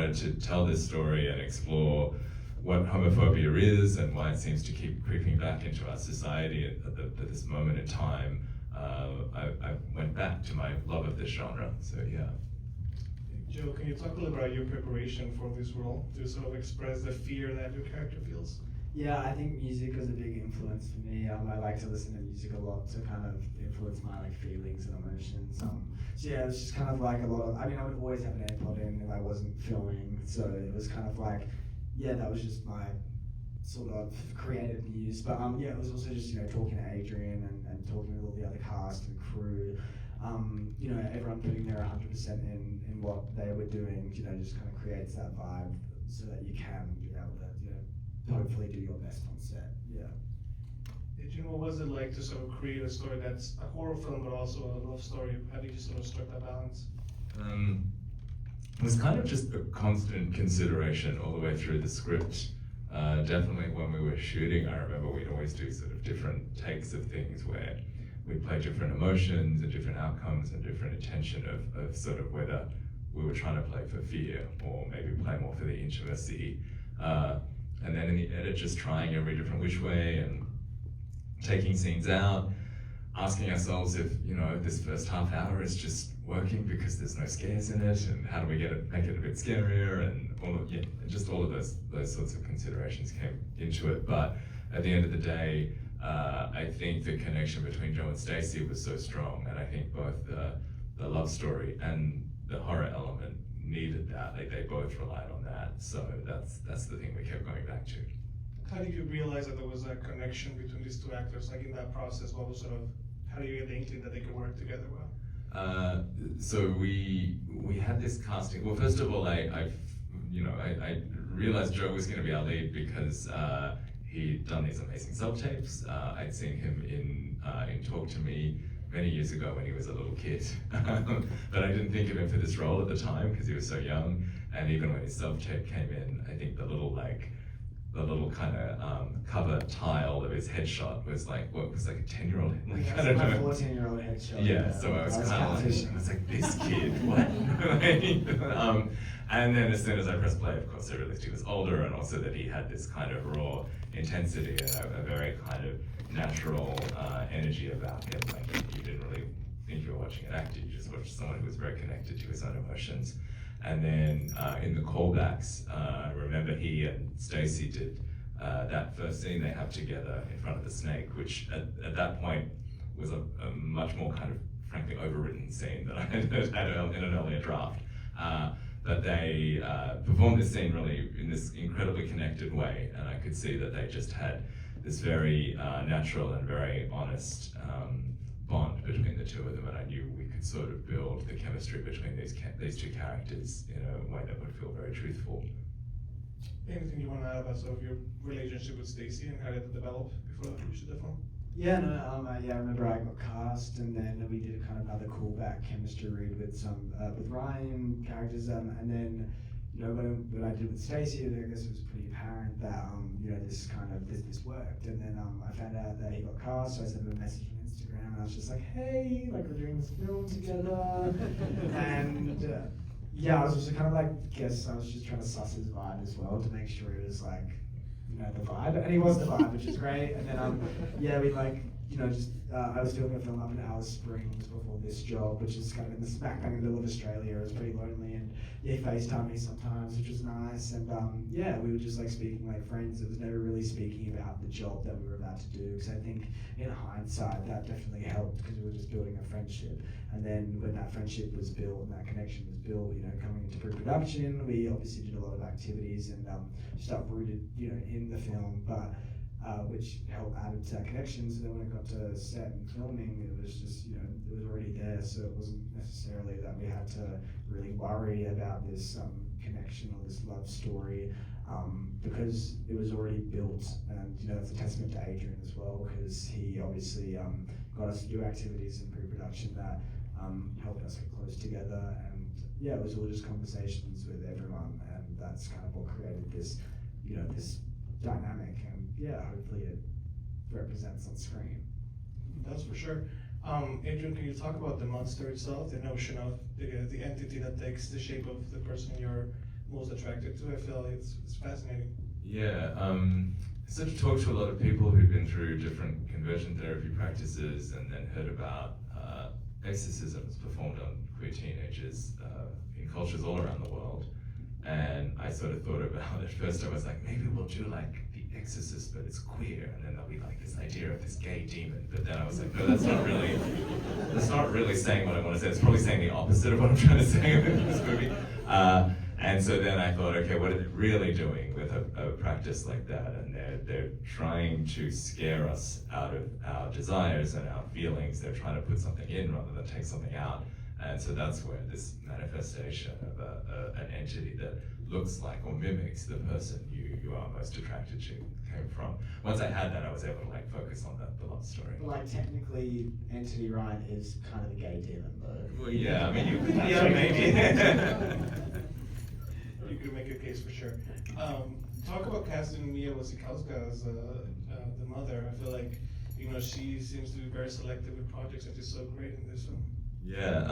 wanted to tell this story and explore what homophobia is and why it seems to keep creeping back into our society at this moment in time, I went back to my love of this genre. So yeah. Joe, can you talk a little about your preparation for this role to sort of express the fear that your character feels? Yeah, I think music was a big influence for me. I like to listen to music a lot to kind of influence my feelings and emotions. So yeah, it was just kind of like a lot of. I mean, I would always have an AirPod in if I wasn't filming. So it was kind of like, yeah, that was just my sort of creative muse. But yeah, it was also just talking to Adrian and talking with all the other cast and crew. Everyone putting their 100% in what they were doing. Just kind of creates that vibe so that you can be able to hopefully do your best on set. Yeah. Adrian, what was it like to sort of create a story that's a horror film but also a love story? How did you sort of strike that balance? It was kind of just a constant consideration all the way through the script. Definitely when we were shooting, I remember we'd always do sort of different takes of things where we'd play different emotions and different outcomes and different intention of sort of whether we were trying to play for fear or maybe play more for the intimacy. And then in the edit, just trying every different which way and taking scenes out, asking ourselves if this first half hour is just working because there's no scares in it, and how do we make it a bit scarier, and all of those sorts of considerations came into it. But at the end of the day, I think the connection between Joe and Stacey was so strong, and I think both the love story and the horror element needed that. They both relied on that, so that's the thing we kept going back to. How did you realize that there was a connection between these two actors? Like in that process, what was how do you get the inkling that they could work together well? So we had this casting. Well, first of all, I realized Joe was going to be our lead because he'd done these amazing self-tapes. I'd seen him in Talk to Me many years ago when he was a little kid. But I didn't think of him for this role at the time because he was so young. And even when his self-tape came in, I think the little kind of cover tile of his headshot was like a 10-year-old. I don't know. 14-year-old headshot. Yeah, so I was kind of like, this kid, what? And then as soon as I pressed play, of course, I realized he was older, and also that he had this kind of raw intensity and a very kind of natural energy about him. Like you didn't really think you were watching an actor, you just watched someone who was very connected to his own emotions. And then in the callbacks, I remember he and Stacey did that first scene they have together in front of the snake, which at that point was a much more kind of, frankly, overwritten scene that I had in an earlier draft. But they performed this scene really in this incredibly connected way, and I could see that they just had this very natural and very honest bond between the two of them, and I knew we could sort of build the chemistry between these two characters in a way that would feel very truthful. Anything you want to add about sort of your relationship with Stacey and how did it develop before you shoot the film? Yeah, no, I remember I got cast, and then we did a kind of another callback chemistry read with with Ryan characters, and then when I did with Stacey, I guess it was pretty apparent that this worked, and then I found out that he got cast, so I sent him a message on Instagram, and I was just like, hey, we're doing this film together, and yeah, I was just kind of I guess I was just trying to suss his vibe as well to make sure he was the vibe, and he was the vibe, which is great. And then we I was doing a film up in Alice Springs before this job, which is kind of in the smack bang in the middle of Australia. It was pretty lonely, and he FaceTimed me sometimes, which was nice. And we were just speaking like friends. It was never really speaking about the job that we were about to do, because I think in hindsight that definitely helped, because we were just building a friendship. And then when that friendship was built and that connection was built, coming into pre-production, we obviously did a lot of activities and stuff rooted, in the film, but which helped add to that connection. So then when it got to set and filming, it was just, it was already there. So it wasn't necessarily that we had to really worry about this connection or this love story, because it was already built. And that's a testament to Adrian as well, because he obviously got us to do activities in pre-production that helped us get close together. And yeah, it was all just conversations with everyone, and that's kind of what created this, this dynamic. And yeah, hopefully it represents on screen. That's for sure. Adrian, can you talk about the monster itself, the notion of the entity that takes the shape of the person you're most attracted to. I feel it's fascinating. Yeah, I sort of talked to a lot of people who've been through different conversion therapy practices and then heard about exorcisms performed on queer teenagers in cultures all around the world. And I sort of thought about, at first I was like, maybe we'll do like The Exorcist, but it's queer, and then there'll be like this idea of this gay demon. But then I was like, no, that's not really saying what I want to say. It's probably saying the opposite of what I'm trying to say in this movie. And so then I thought, okay, what are they really doing with a practice like that? And they're trying to scare us out of our desires and our feelings. They're trying to put something in rather than take something out. And so that's where this manifestation of an entity that looks like or mimics the person you are most attracted to came from. Once I had that, I was able to like focus on the love story. But like technically, Entity Ryan is kind of the gay demon, though. Well, yeah, I mean, you could, yeah, maybe. You could make a case for sure. Talk about casting Mia Wasikowska as the mother. I feel like, you know, she seems to be very selective with projects, and she's so great in this one. Yeah,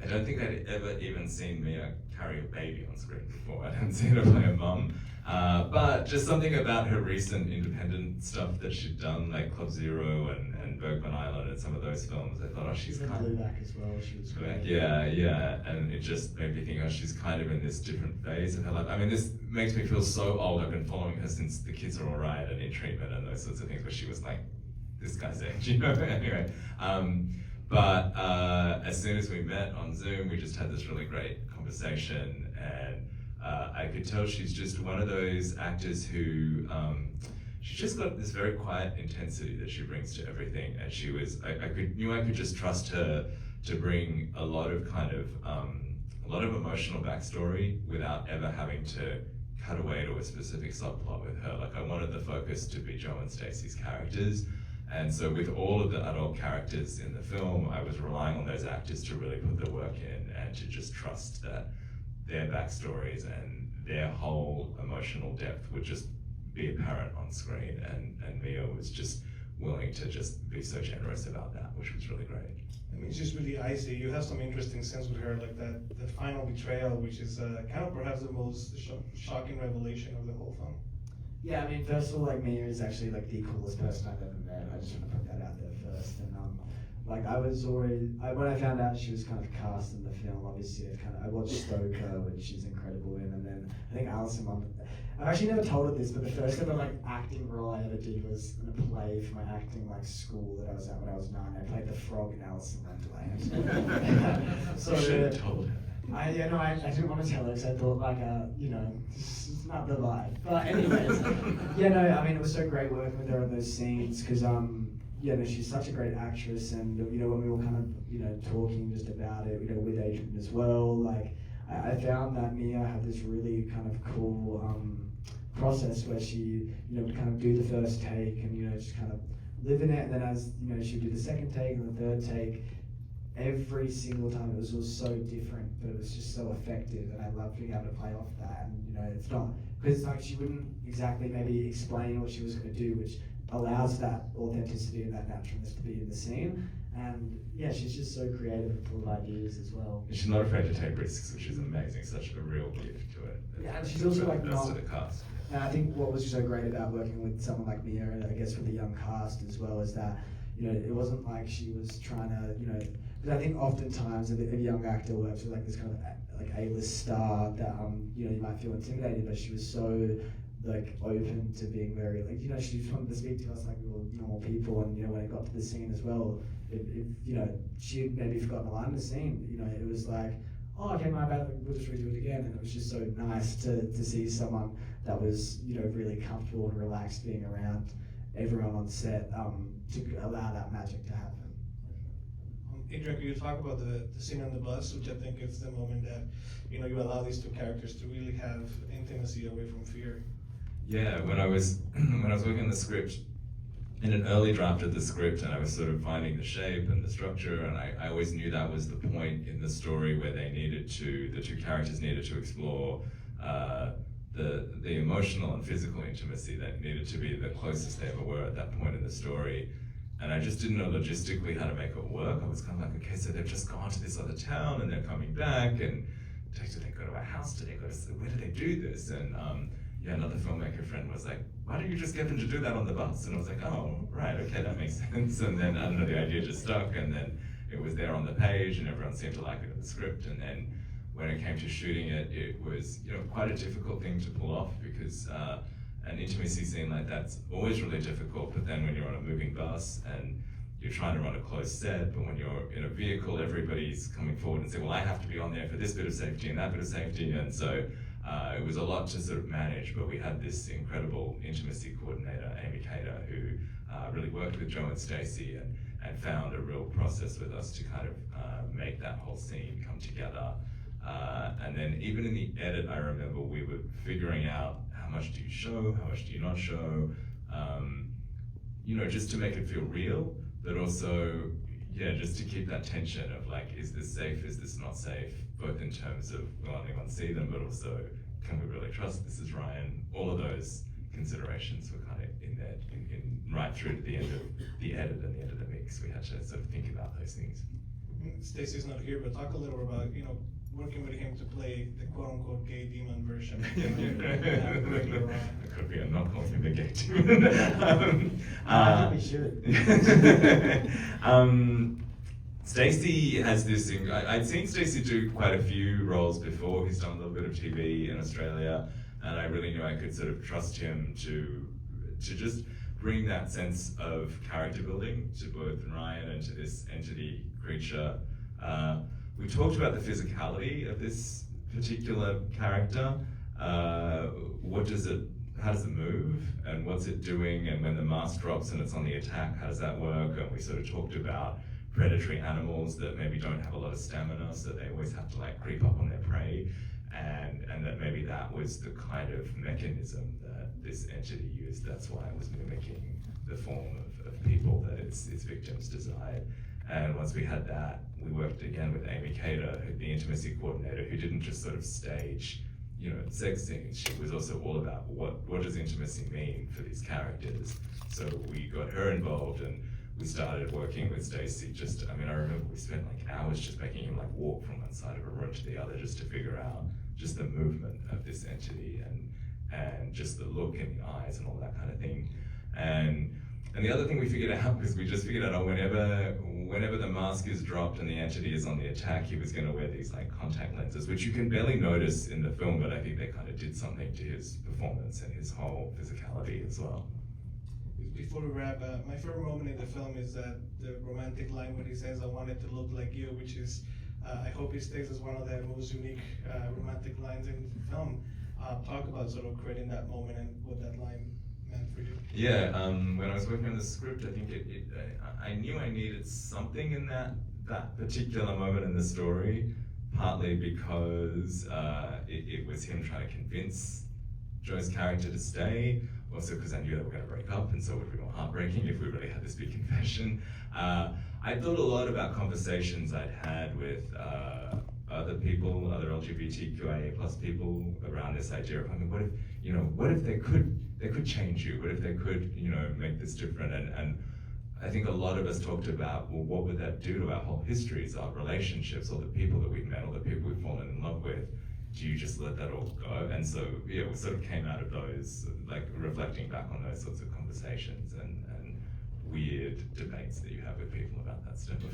I don't think I'd ever even seen Mia carry a baby on screen before. I hadn't seen her play a mum. But just something about her recent independent stuff that she'd done, like Club Zero and Bergman Island and some of those films, I thought, oh, she's kind of... Back as well, she was great. Yeah, and it just made me think, oh, she's kind of in this different phase of her life. I mean, this makes me feel so old. I've been following her since The Kids Are Alright and In Treatment and those sorts of things, where she was like this guy's age, you know? Anyway. But as soon as we met on Zoom, we just had this really great conversation, and I could tell she's just one of those actors who, she's just got this very quiet intensity that she brings to everything, and she was, I could just trust her to bring a lot of kind of, a lot of emotional backstory without ever having to cut away to a specific subplot with her. Like, I wanted the focus to be Joe and Stacey's characters. And so with all of the adult characters in the film, I was relying on those actors to really put the work in and to just trust that their backstories and their whole emotional depth would just be apparent on screen. And Mia was just willing to just be so generous about that, which was really great. I mean, it's just really icy. You have some interesting scenes with her, like that final betrayal, which is kind of perhaps the most shocking revelation of the whole film. Yeah, I mean, first of all, like, Mia is actually like the coolest person I've ever met. I just want to put that out there first. And like, I was already, when I found out she was kind of cast in the film, obviously I watched Stoker, which she's incredible in, and then I think Alison I've actually never told her this, but the first ever like acting role I ever did was in a play for my acting like school that I was at when I was 9. I played the frog in Alice in Wonderland. So you should have told her. I didn't want to tell her because I thought like, you know, it's not the vibe. But anyways, I mean, it was so great working with her on those scenes because, she's such a great actress, and when we were kind of, talking just about it, with Adrian as well, like, I found that Mia had this really kind of cool process where she, would kind of do the first take and, just kind of live in it, and then as, she would do the second take and the third take. Every single time it was all so different, but it was just so effective, and I loved being able to play off that. And it's not because like she wouldn't exactly maybe explain what she was going to do, which allows that authenticity and that naturalness to be in the scene. And yeah, she's just so creative and full of ideas as well. She's not afraid to take risks, which is amazing. Such a real gift to it. Yeah, and she's also like not. To the cast. And I think what was so great about working with someone like Mia, and I guess with a young cast as well, is that it wasn't like she was trying to But I think oftentimes if a young actor works with like this kind of like A-list star that you might feel intimidated, but she was so like open to being very like she just wanted to speak to us like we were normal people, and when it got to the scene as well, if she had maybe forgotten a line in the scene, it was like, oh, okay, my bad, we'll just redo it again, and it was just so nice to see someone that was really comfortable and relaxed being around everyone on set to allow that magic to happen. Adrian, could you talk about the scene on the bus, which I think is the moment that you allow these two characters to really have intimacy away from fear? Yeah, when I was working on the script, in an early draft of the script, and I was sort of finding the shape and the structure, and I always knew that was the point in the story where the two characters needed to explore the emotional and physical intimacy that needed to be the closest they ever were at that point in the story. And I just didn't know logistically how to make it work. I was kind of like, okay, so they've just gone to this other town and they're coming back, and did they go to a house? Where did they do this? And yeah, another filmmaker friend was like, why don't you just get them to do that on the bus? And I was like, oh, right, okay, that makes sense. And then, I don't know, the idea just stuck, and then it was there on the page, and everyone seemed to like it in the script. And then when it came to shooting it, it was, quite a difficult thing to pull off, because an intimacy scene like that's always really difficult. But then when you're on a moving bus and you're trying to run a closed set, but when you're in a vehicle, everybody's coming forward and saying, well, I have to be on there for this bit of safety and that bit of safety. And so it was a lot to sort of manage, but we had this incredible intimacy coordinator, Amy Cater, who really worked with Joe and Stacey and found a real process with us to kind of make that whole scene come together. And then even in the edit, I remember we were figuring out how much do you show, how much do you not show, just to make it feel real, but also, just to keep that tension of like, is this safe, is this not safe, both in terms of will anyone see them, but also, can we really trust this is Ryan? All of those considerations were kind of in there, right through to the end of the edit and the end of the mix. We had to sort of think about those things. Stacey's not here, but talk a little about, working with him to play the quote-unquote gay demon version. It could be a knock on him, a gay demon. I think we should. Stacey has this thing. I'd seen Stacey do quite a few roles before. He's done a little bit of TV in Australia, and I really knew I could sort of trust him to just bring that sense of character building to both Ryan and to this entity creature. We talked about the physicality of this particular character. How does it move, and what's it doing? And when the mask drops and it's on the attack, how does that work? And we sort of talked about predatory animals that maybe don't have a lot of stamina, so they always have to like creep up on their prey, and that maybe that was the kind of mechanism that this entity used. That's why it was mimicking the form of people that its victims desired. And once we had that, we worked again with Amy Cater, the intimacy coordinator, who didn't just sort of stage, sex scenes. She was also all about what does intimacy mean for these characters. So we got her involved, and we started working with Stacey. I remember we spent like hours just making him like walk from one side of a room to the other, just to figure out just the movement of this entity and just the look in the eyes and all that kind of thing. And the other thing we figured out was we just figured out whenever the mask is dropped and the entity is on the attack, he was going to wear these like contact lenses, which you can barely notice in the film, but I think they kind of did something to his performance and his whole physicality as well. Before we wrap, my favorite moment in the film is the romantic line where he says, "I want it to look like you," which is, I hope it stays as one of the most unique romantic lines in the film. Talk about sort of creating that moment and what that line meant for you. Yeah, when I was working on the script, I think I knew I needed something in that particular moment in the story, partly because it was him trying to convince Joe's character to stay, also because I knew they were going to break up, and so it would be more heartbreaking if we really had this big confession. I thought a lot about conversations I'd had with other people, other LGBTQIA plus people around this idea of, what if they could change you? What if they could, make this different? And I think a lot of us talked about, well, what would that do to our whole histories, our relationships, all the people that we've met, all the people we've fallen in love with? Do you just let that all go? And so, we sort of came out of those, like reflecting back on those sorts of conversations and weird debates that you have with people about that stuff. So,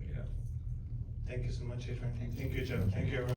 yeah. Thank you so much, Adrian. Thank you, Joe. Thank you, everyone.